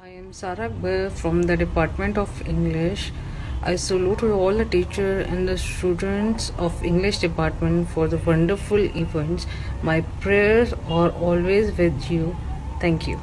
I am Sarah Akbar from the Department of English. I salute all the teachers and the students of English department for the wonderful events. My prayers are always with you. Thank you.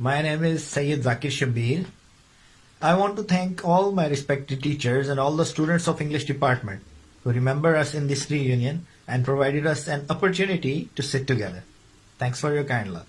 My name is Sayyid Zakir Shabir. I want to thank all my respected teachers and all the students of English department who remember us in this reunion and provided us an opportunity to sit together. Thanks for your kind love.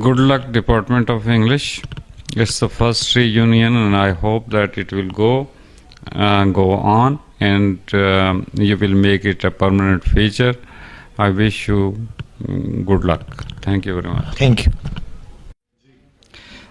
Good luck Department of English. It's the first reunion and I hope that it will go on and you will make it a permanent feature. I wish you good luck. Thank you very much. Thank you.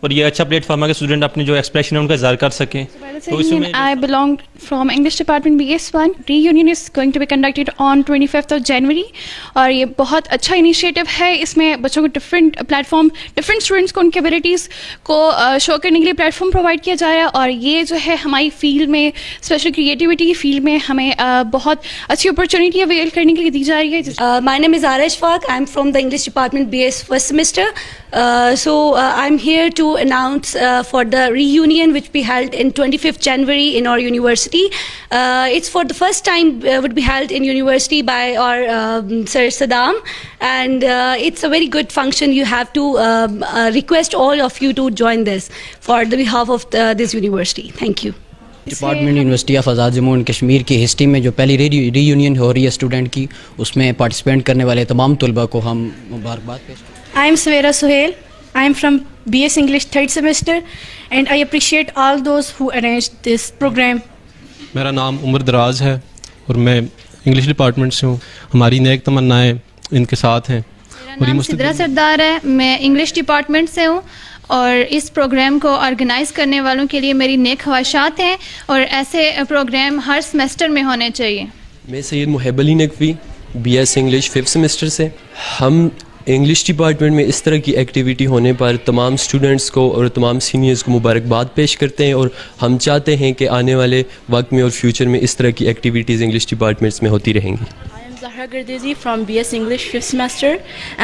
اور یہ اچھا plate form ہے کہ student اپنے جو expression ہے ان کا اظہار کر سکیں. تو اس میں I belong from English Department BS1. Reunion is going to be conducted on 25th of January. اور یہ بہت اچھا انیشیٹو ہے. اس میں بچوں کو ڈفرینٹ اسٹوڈنٹس کو ان کی ابیلٹیز کو شو کرنے کے لیے پلیٹ فارم پرووائڈ کیا جا رہا ہے. اور یہ جو ہے ہماری فیلڈ میں اسپیشل کریٹیوٹی کی فیلڈ میں ہمیں بہت اچھی اپرچونیٹی اویل کرنے کے لیے دی جا رہی ہے. My name is Ara Ishfaq. I'm from the English Department BS first semester. So I'm here to announce for the reunion which we held in 25th January in our university. It's for the first time would be held in university by our Sir Saddam, and it's a very good function. You have to request all of you to join this for the behalf of this university. Thank you. Department university of Azad Jammu and Kashmir کی history میں جو پہلی ری union ہو رہی ہے student کی, اس میں participate کرنے والے تمام طلباء کو ہم مبارکباد پیش کرتے ہیں. I am Savera Suhail. I am from BS English 3rd semester and I appreciate all those who arranged this program. میرا نام عمر دراز ہے اور میں انگلش ڈپارٹمنٹ سے ہوں. ہماری نیک تمنائیں ان کے ساتھ ہیں. میرا نام سدرا سردار ہے. میں انگلش ڈپارٹمنٹ سے ہوں اور اس پروگرام کو آرگنائز کرنے والوں کے لیے میری نیک خواہشات ہیں اور ایسے پروگرام ہر سمیسٹر میں ہونے چاہیے. میں Syed Mohib Ali Naqvi BS English 5th semester سے. ہم انگلش ڈپارٹمنٹ میں اس طرح کی ایکٹیویٹی ہونے پر تمام اسٹوڈنٹس کو اور تمام سینئرز کو مبارکباد پیش کرتے ہیں, اور ہم چاہتے ہیں کہ آنے والے وقت میں اور فیوچر میں اس طرح کی ایکٹیویٹیز انگلش ڈپارٹمنٹس میں ہوتی رہیں گی. Zahra Gardezi from BS English 5th semester,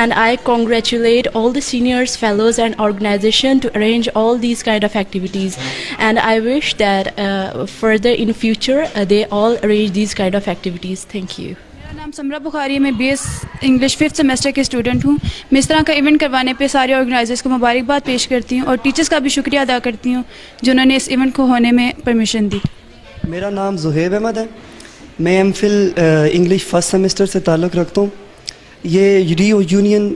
and I congratulate all the seniors, fellows and organization to arrange all these kind of activities, and I wish that further in future they all arrange these kind of activities. Thank you. میرا نام سمرا بخاری ہے. میں BS English 5th semester کے student ہوں. میں اس طرح کا event کروانے پہ سارے آرگنائزرز کو مبارکباد پیش کرتی ہوں اور ٹیچرس کا بھی شکریہ ادا کرتی ہوں جنہوں نے اس ایونٹ کو ہونے میں پرمیشن دی. میرا نام زہیب احمد ہے. میں MPhil انگلش 1st سمیسٹر سے تعلق رکھتا ہوں. یہ ری یونین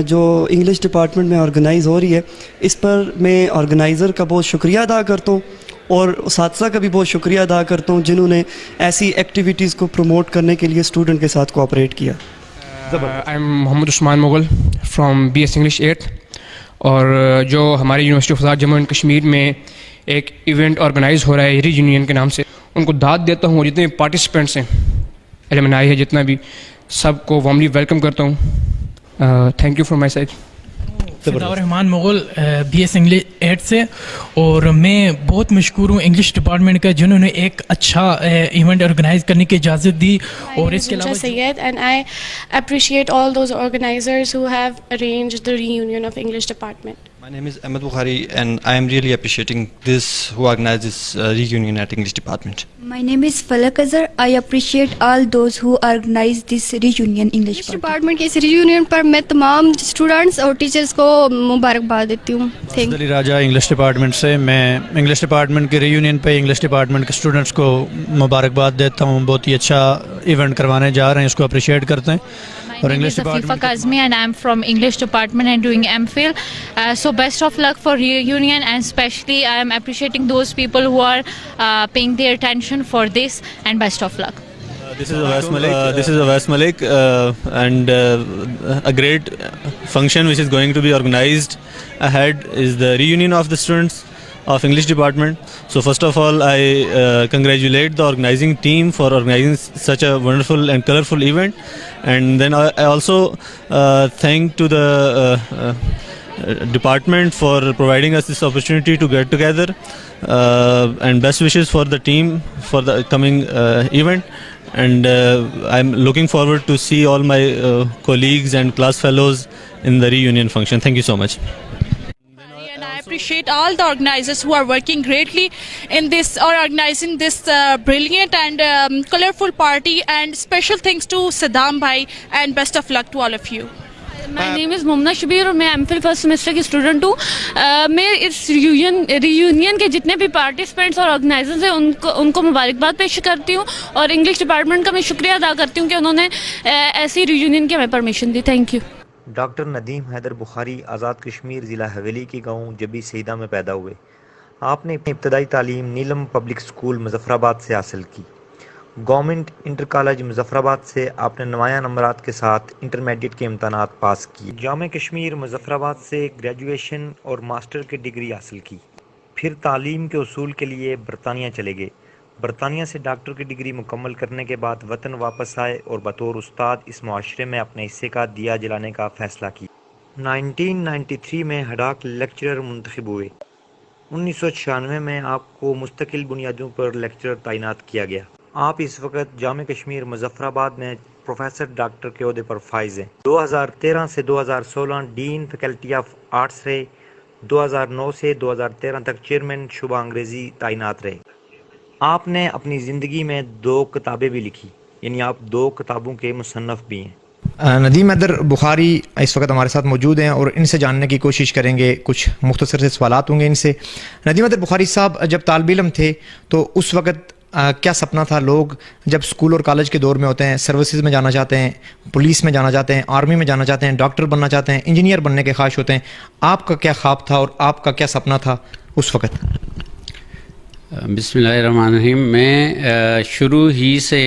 جو انگلش ڈپارٹمنٹ میں آرگنائز ہو رہی ہے, اس پر میں آرگنائزر کا بہت شکریہ ادا کرتا ہوں اور اساتذہ کا بھی بہت شکریہ ادا کرتا ہوں جنہوں نے ایسی ایکٹیویٹیز کو پروموٹ کرنے کے لیے اسٹوڈنٹ کے ساتھ کوآپریٹ کیا. I am Muhammad Usman Mughal from BS English 8th. اور جو ہماری university of Azad Jammu and Kashmir میں ایک ایونٹ آرگنائز ہو رہا ہے ری یونین کے نام سے, ان کو داد دیتا ہوں. اور جتنے پارٹیسپینٹس ہیں, ایلمنائی ہے جتنا بھی, سب کو وارملی ویلکم کرتا ہوں. Thank you from my side. Rahman Mughal BS English 8 سے, اور میں بہت مشکور ہوں انگلش ڈپارٹمنٹ کا جنہوں نے ایک اچھا ایونٹ آرگنائز کرنے کی اجازت دی. اور اس کے علاوہ سید and I appreciate all those organizers who have arranged the reunion of English department. My name is Ahmed Bukhari and I am really appreciating this who organized this reunion at English department. My name is Falak Azhar. I appreciate all those who organized this reunion English department کے اس Reunion پر میں تمام students اور teachers کو مبارکباد دیتی ہوں. علی راجہ English department سے. میں انگلش ڈپارٹمنٹ کے ریونین پہ انگلش ڈپارٹمنٹ کے اسٹوڈنٹس کو مبارکباد دیتا ہوں. بہت ہی اچھا ایونٹ کروانے جا رہے ہیں, اس کو اپریشیٹ کرتے ہیں. My name is Afifa Kazmi and I am from English department and doing MPhil. So best of luck for reunion, and especially I am appreciating those people who are paying their attention for this, and best of luck. This is Awais Malik and a great function which is going to be organized ahead is the reunion of the students of English department. So first of all, I congratulate the organizing team for organizing such a wonderful and colorful event, and then I also thank to the department for providing us this opportunity to get together, and best wishes for the team for the coming event, and I'm looking forward to see all my colleagues and class fellows in the reunion function. Thank you so much. Appreciate all the organizers who are working greatly in this or organizing this brilliant and colorful party, and special thanks to Saddam bhai and best of luck to all of you. My name is Mumna Shabir اور میں MPhil first semester کی student ہوں. میں اس Reunion کے جتنے بھی participants اور organizers ہیں ان کو مبارکباد پیش کرتی ہوں, اور انگلش ڈپارٹمنٹ کا میں شکریہ ادا کرتی ہوں کہ انہوں نے ایسی ریونین کی ہمیں پرمیشن دی. Thank you. Doctor Nadeem Haider Bukhari Azad Kashmir ضلع حویلی کے گاؤں جبی سیدہ میں پیدا ہوئے. آپ نے ابتدائی تعلیم نیلم پبلک اسکول مظفر آباد سے حاصل کی. گورنمنٹ انٹر کالج مظفرآباد سے آپ نے نمایاں نمبرات کے ساتھ انٹرمیڈیٹ کے امتحانات پاس کیے. جامعہ کشمیر مظفرآباد سے گریجویشن اور ماسٹر کی ڈگری حاصل کی. پھر تعلیم کے اصول کے لیے برطانیہ چلے گئے. برطانیہ سے ڈاکٹر کی ڈگری مکمل کرنے کے بعد وطن واپس آئے اور بطور استاد اس معاشرے میں اپنے حصے کا دیا جلانے کا فیصلہ کیا. 1993 میں ہڈاک لیکچرر منتخب ہوئے. 1996 میں آپ کو مستقل بنیادوں پر لیکچرر تعینات کیا گیا. آپ اس وقت جامعہ کشمیر مظفرآباد میں پروفیسر ڈاکٹر کے عہدے پر فائز ہیں. 2013 سے 2016 ڈین فیکلٹی آف آرٹس رہے. 2009 سے 2013 تک چیئرمین شعبہ انگریزی تعینات رہے. آپ نے اپنی زندگی میں 2 کتابیں بھی لکھی، یعنی آپ 2 کتابوں کے مصنف بھی ہیں. ندیم حیدر بخاری اس وقت ہمارے ساتھ موجود ہیں اور ان سے جاننے کی کوشش کریں گے. کچھ مختصر سے سوالات ہوں گے ان سے. ندیم حیدر بخاری صاحب، جب طالب علم تھے تو اس وقت کیا سپنا تھا؟ لوگ جب اسکول اور کالج کے دور میں ہوتے ہیں، سروسز میں جانا چاہتے ہیں، پولیس میں جانا چاہتے ہیں، آرمی میں جانا چاہتے ہیں، ڈاکٹر بننا چاہتے ہیں، انجینئر بننے کے خواہش ہوتے ہیں. آپ کا کیا خواب تھا اور آپ کا کیا سپنا تھا اس وقت؟ بسم اللہ الرحمن الرحیم. میں شروع ہی سے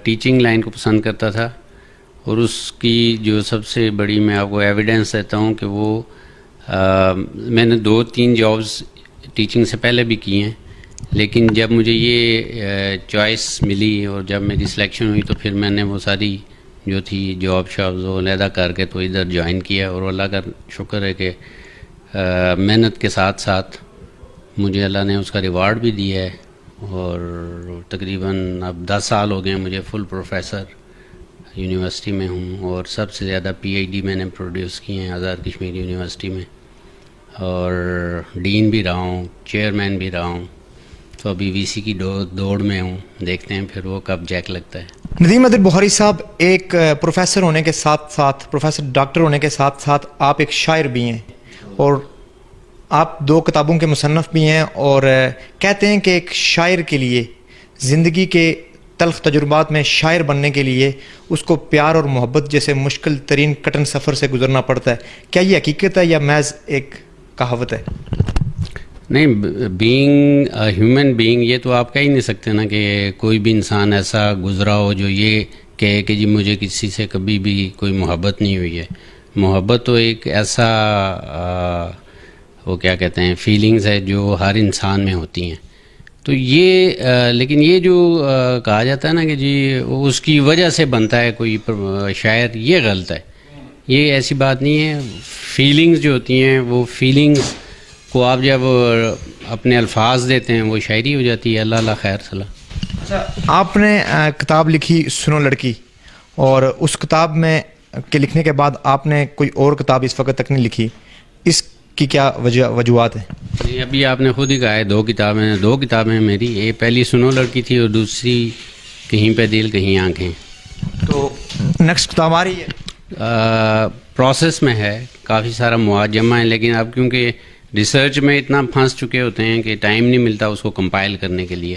ٹیچنگ لائن کو پسند کرتا تھا، اور اس کی جو سب سے بڑی میں آپ کو ایویڈنس دیتا ہوں کہ وہ میں نے 2-3 جابز ٹیچنگ سے پہلے بھی کی ہیں، لیکن جب مجھے یہ چوائس ملی اور جب میری سلیکشن ہوئی تو پھر میں نے وہ ساری جو تھی جاب شابز وہ علیحدہ کر کے تو ادھر جوائن کیا. اور اللہ کا شکر ہے کہ محنت کے ساتھ ساتھ مجھے اللہ نے اس کا ریوارڈ بھی دیا ہے، اور تقریباً اب 10 سال ہو گئے ہیں مجھے فل پروفیسر یونیورسٹی میں ہوں، اور سب سے زیادہ پی ایچ ڈی میں نے پروڈیوس کیے ہیں آزاد کشمیر یونیورسٹی میں، اور ڈین بھی رہا ہوں، چیئرمین بھی رہا ہوں. تو ابھی وی سی کی دوڑ میں ہوں، دیکھتے ہیں پھر وہ کب جیک لگتا ہے. ندیم حیدر بخاری صاحب، ایک پروفیسر ہونے کے ساتھ ساتھ، پروفیسر ڈاکٹر ہونے کے ساتھ ساتھ آپ ایک شاعر بھی ہیں، اور آپ 2 کتابوں کے مصنف بھی ہیں. اور کہتے ہیں کہ ایک شاعر کے لیے زندگی کے تلخ تجربات میں شاعر بننے کے لیے اس کو پیار اور محبت جیسے مشکل ترین کٹن سفر سے گزرنا پڑتا ہے. کیا یہ حقیقت ہے یا محض ایک کہاوت ہے؟ نہیں، بینگ ہیومن بینگ یہ تو آپ کہہ ہی نہیں سکتے نا کہ کوئی بھی انسان ایسا گزرا ہو جو یہ کہے کہ جی مجھے کسی سے کبھی بھی کوئی محبت نہیں ہوئی ہے. محبت تو ایک ایسا وہ کیا کہتے ہیں فیلنگز ہے جو ہر انسان میں ہوتی ہیں. تو یہ لیکن یہ جو کہا جاتا ہے نا کہ جی اس کی وجہ سے بنتا ہے کوئی شاعر، یہ غلط ہے. یہ ایسی بات نہیں ہے. فیلنگز جو ہوتی ہیں وہ فیلنگز کو آپ جب اپنے الفاظ دیتے ہیں وہ شاعری ہو جاتی ہے. اللہ اللہ خیر صلاح. اچھا، آپ نے کتاب لکھی سنو لڑکی، اور اس کتاب میں کے لکھنے کے بعد آپ نے کوئی اور کتاب اس وقت تک نہیں لکھی. اس کی کیا وجوہات ہیں؟ جی ابھی آپ نے خود ہی کہا ہے 2 کتابیں میری. یہ پہلی سنو لڑکی تھی اور دوسری کہیں پہ دل کہیں آنکھیں. تو نیکسٹ کتاب آ رہی ہے؟ پروسیس میں ہے، کافی سارا مواد جمع ہے، لیکن اب کیونکہ ریسرچ میں اتنا پھنس چکے ہوتے ہیں کہ ٹائم نہیں ملتا اس کو کمپائل کرنے کے لیے.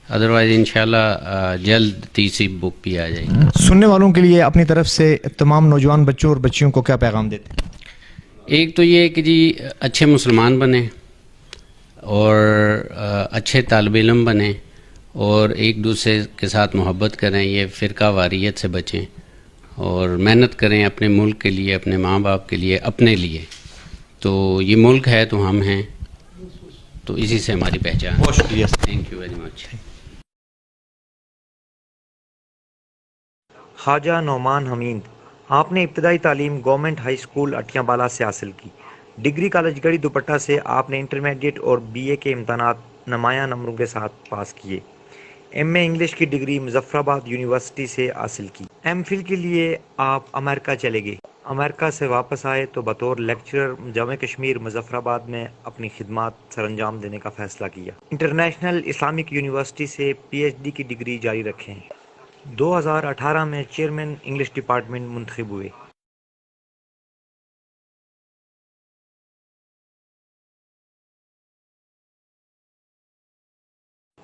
ادروائز انشاءاللہ جلد تیسری بک بھی آ جائے گی. سننے والوں کے لیے اپنی طرف سے تمام نوجوان بچوں اور بچیوں کو کیا پیغام دیتے ہیں؟ ایک تو یہ کہ جی اچھے مسلمان بنیں، اور اچھے طالب علم بنیں، اور ایک دوسرے کے ساتھ محبت کریں، یہ فرقہ واریت سے بچیں، اور محنت کریں اپنے ملک کے لیے، اپنے ماں باپ کے لیے، اپنے لیے. تو یہ ملک ہے تو ہم ہیں، تو اسی سے ہماری پہچان. بہت شکریہ. Thank you very much. Khawaja Noman Hameed, آپ نے ابتدائی تعلیم گورنمنٹ ہائی اسکول اٹھیاں بالا سے حاصل کی. ڈگری کالج گڑھی دوپٹہ سے آپ نے انٹرمیڈیٹ اور بی اے کے امتحانات نمایاں نمبروں کے ساتھ پاس کیے. ایم اے انگلش کی ڈگری مظفرآباد یونیورسٹی سے حاصل کی. ایم فل کے لیے آپ امریکہ چلے گئے. امریکہ سے واپس آئے تو بطور لیکچرر جامعہ کشمیر مظفرآباد میں اپنی خدمات سر انجام دینے کا فیصلہ کیا. انٹرنیشنل اسلامک یونیورسٹی سے پی ایچ ڈی کی ڈگری جاری رکھیں. 2018 میں چیئرمین انگلش ڈپارٹمنٹ منتخب ہوئے.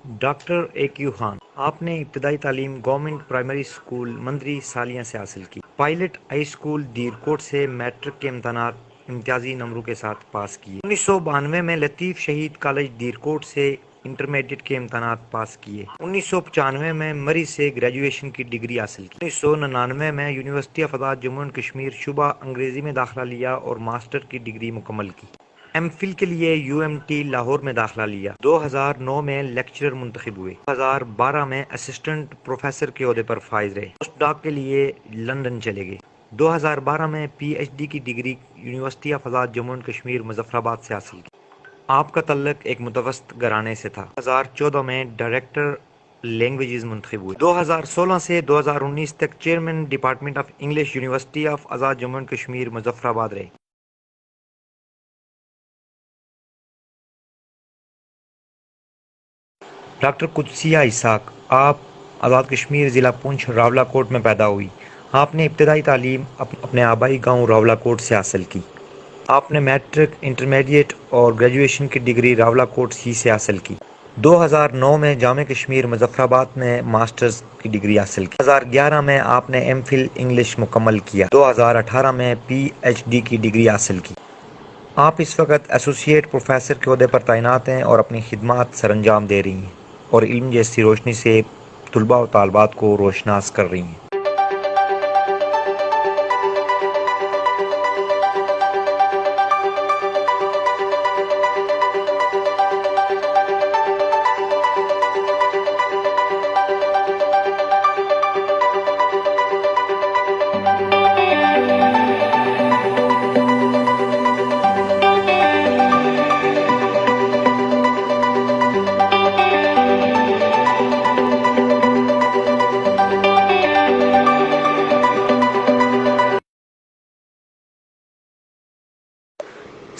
ڈاکٹر اے کیو خان، آپ نے ابتدائی تعلیم گورنمنٹ پرائمری اسکول مندری سالیاں سے حاصل کی. پائلٹ ہائی اسکول دیرکوٹ سے میٹرک کے امتحانات امتیازی نمبروں کے ساتھ پاس کیے. 1992 میں لطیف شہید کالج دیرکوٹ سے انٹرمیڈیٹ کے امتحانات پاس کیے۔ 1995 میں مری سے گریجویشن کی ڈگری حاصل کی۔ 1999 میں university of Azad Jammu and Kashmir شعبہ انگریزی میں داخلہ لیا اور ماسٹر کی ڈگری مکمل کی۔ ایم فل کے لیے UMT لاہور میں داخلہ لیا۔ 2009 میں لیکچرر منتخب ہوئے۔ 2012 میں اسسٹنٹ پروفیسر کے عہدے پر فائز رہے۔ پوسٹ ڈاک کے لیے لندن چلے گئے۔ 2012 میں PhD کی degree university of Azad Jammu and Kashmir Muzaffar آباد سے حاصل کی۔ آپ کا تعلق ایک متوسط گھرانے سے تھا۔ 2014 میں ڈائریکٹر لینگویجز منتخب ہوئے۔ 2016 سے 2019 تک chairman department of English university of Azad Jammu and Kashmir Muzaffar آباد رہے۔ ڈاکٹر قدسیہ اسحاق، آپ آزاد کشمیر ضلع پونچھ راولہ کوٹ میں پیدا ہوئی۔ آپ نے ابتدائی تعلیم اپنے آبائی گاؤں راولہ کوٹ سے حاصل کی۔ آپ نے میٹرک، انٹرمیڈیٹ اور گریجویشن کی ڈگری راولہ کوٹ ہی سے حاصل کی۔ 2009 میں جامع کشمیر مظفر آباد میں ماسٹرز کی ڈگری حاصل کی۔ 2011 میں آپ نے MPhil انگلش مکمل کیا۔ 2018 میں PhD کی ڈگری حاصل کی۔ آپ اس وقت ایسوسیٹ پروفیسر کے عہدے پر تعینات ہیں اور اپنی خدمات سر انجام دے رہی ہیں اور علم جیسی روشنی سے طلباء و طالبات کو روشناس کر رہی ہیں۔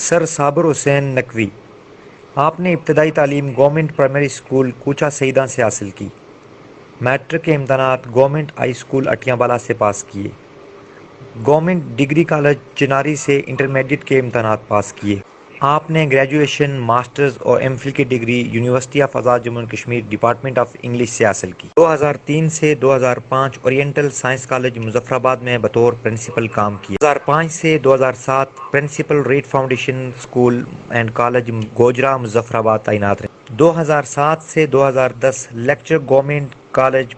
سر صابر حسین نقوی، آپ نے ابتدائی تعلیم گورنمنٹ پرائمری اسکول کوچہ سیدہ سے حاصل کی۔ میٹرک کے امتحانات گورنمنٹ ہائی اسکول اٹیاں بالا سے پاس کیے۔ گورنمنٹ ڈگری کالج چناری سے انٹرمیڈیٹ کے امتحانات پاس کیے۔ آپ نے گریجویشن، ماسٹرز اور MPhil کی degree university of Azad Jammu and Kashmir department of English سے حاصل کی۔ 2003 سے 2005 oriental science college Muzaffarabad میں بطور پرنسپل کام کیا۔ 2005 سے 2007 principal Read Foundation School and College Gojra Muzaffarabad تعینات رہے۔ 2007 سے 2010 لیکچر گورنمنٹ کالج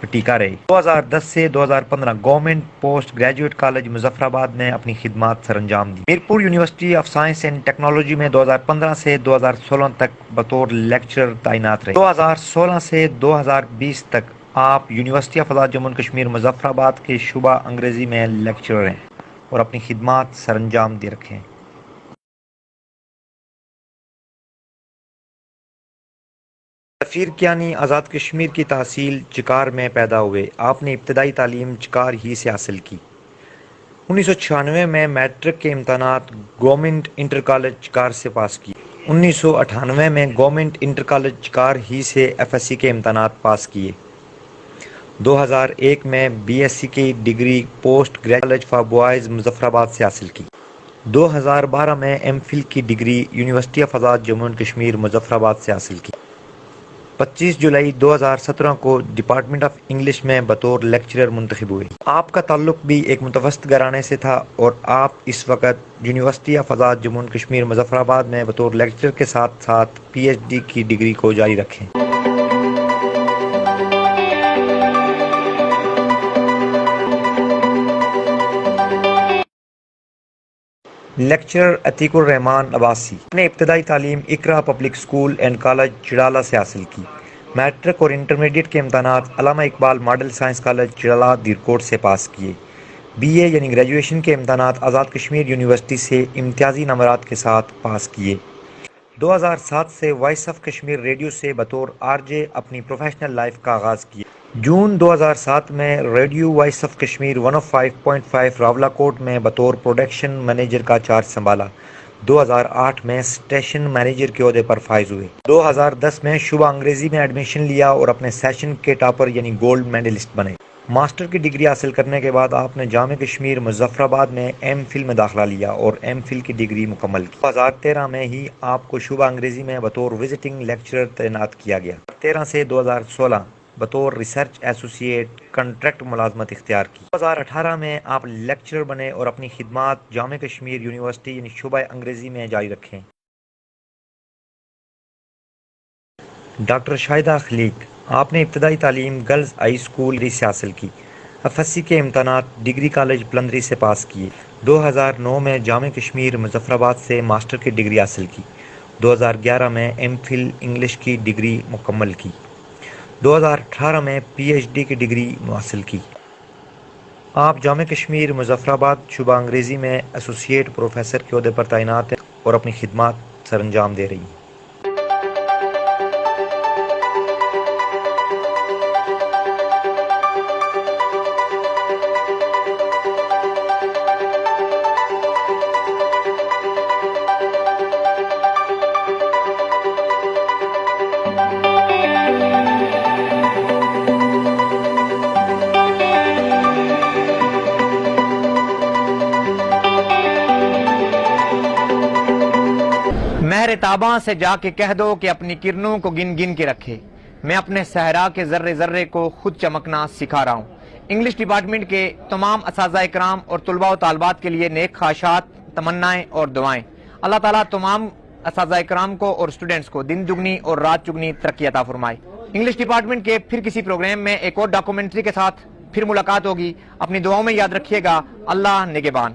پٹیکا رہے۔ 2010 سے 2015 government post graduate college Muzaffarabad میں اپنی خدمات سر انجام دی۔ Mirpur university of science and technology میں 2015 سے 2016 تک بطور لیکچرر تعینات رہے۔ 2016 سے 2020 تک آپ university of Azad Jammu and Kashmir Muzaffar آباد کے شعبہ انگریزی میں لیکچرر ہیں اور اپنی خدمات سر انجام دے رکھے ہیں۔ سفیر کیانی آزاد کشمیر کی تحصیل چکار میں پیدا ہوئے۔ آپ نے ابتدائی تعلیم چکار ہی سے حاصل کی۔ 1996 میں میٹرک کے امتحانات گورنمنٹ انٹر کالج چکار سے پاس کیے۔ 1998 میں گورنمنٹ انٹر کالج چکار ہی سے FSC کے امتحانات پاس کیے۔ 2001 میں BSc کی degree post graduate college for boys Muzaffar آباد سے حاصل کی۔ 2012 میں MPhil کی degree university of Azad Jammu and Kashmir Muzaffar آباد سے حاصل کی۔ 25 جولائی 2017 کو ڈپارٹمنٹ آف انگلش میں بطور لیکچرر منتخب ہوئے۔ آپ کا تعلق بھی ایک متوسط گھرانے سے تھا اور آپ اس وقت university of Azad Jammu and Kashmir Muzaffar آباد میں بطور لیکچرر کے ساتھ ساتھ PhD کی ڈگری کو جاری رکھیں۔ لیکچرر عتیق الرحمان عباسی نے ابتدائی تعلیم اقرا پبلک اسکول اینڈ کالج چڑالہ سے حاصل کی۔ میٹرک اور انٹرمیڈیٹ کے امتحانات علامہ اقبال ماڈل سائنس کالج چڑالہ دیرکوٹ سے پاس کیے۔ BA یعنی گریجویشن کے امتحانات آزاد کشمیر یونیورسٹی سے امتیازی نمبرات کے ساتھ پاس کیے۔ 2007 سے وائس آف کشمیر ریڈیو سے بطور RJ اپنی پروفیشنل لائف کا آغاز کیا۔ جون 2007 میں ریڈیو وائس آف کشمیر 105.5 راولہ کوٹ میں بطور پروڈکشن مینیجر کا چارج سنبھالا۔ 2008 میں اسٹیشن مینیجر کے عہدے پر فائز ہوئے۔ 2010 میں شعبہ انگریزی میں ایڈمیشن لیا اور اپنے سیشن کے ٹاپر یعنی گولڈ میڈلسٹ بنے۔ ماسٹر کی ڈگری حاصل کرنے کے بعد آپ نے جامع کشمیر مظفر آباد میں MPhil میں داخلہ لیا اور MPhil کی ڈگری مکمل کی۔ 2013 میں ہی آپ کو شعبہ انگریزی میں بطور وزٹنگ لیکچرر تعینات کیا گیا۔ 2013 سے 2016 بطور ریسرچ ایسوسیٹ کنٹریکٹ ملازمت اختیار کی۔ 2018 میں آپ لیکچرر بنے اور اپنی خدمات جامع کشمیر یونیورسٹی یعنی شعبہ انگریزی میں جاری رکھیں۔ ڈاکٹر شاہدہ خلیق، آپ نے ابتدائی تعلیم گرلز ہائی اسکول سے حاصل کی، FSC کے امتحانات ڈگری کالج پلندری سے پاس کیے، 2009 میں جامع کشمیر مظفر آباد سے ماسٹر کی ڈگری حاصل کی، 2011 میں MPhil انگلش کی ڈگری مکمل کی، 2018 میں PhD کی ڈگری حاصل کی۔ آپ جامع کشمیر مظفر آباد شعبہ انگریزی میں ایسوسیٹ پروفیسر کے عہدے پر تعینات ہیں اور اپنی خدمات سر انجام دے رہی ہیں۔ مہر تاباں سے جا کے کہہ دو کہ اپنی کرنوں کو گن گن کے رکھے، میں اپنے صحرا کے ذرے ذرے کو خود چمکنا سکھا رہا ہوں۔ انگلش ڈپارٹمنٹ کے تمام اساتذہ اکرام اور طلباء و طالبات کے لیے نیک خواہشات، تمنائیں اور دعائیں۔ اللہ تعالیٰ تمام اساتذہ اکرام کو اور اسٹوڈنٹس کو دن دگنی اور رات چگنی ترقی عطا فرمائے۔ انگلش ڈپارٹمنٹ کے پھر کسی پروگرام میں ایک اور ڈاکومنٹری کے ساتھ پھر ملاقات ہوگی۔ اپنی دعاؤں میں یاد رکھیے گا۔ اللہ نگہبان۔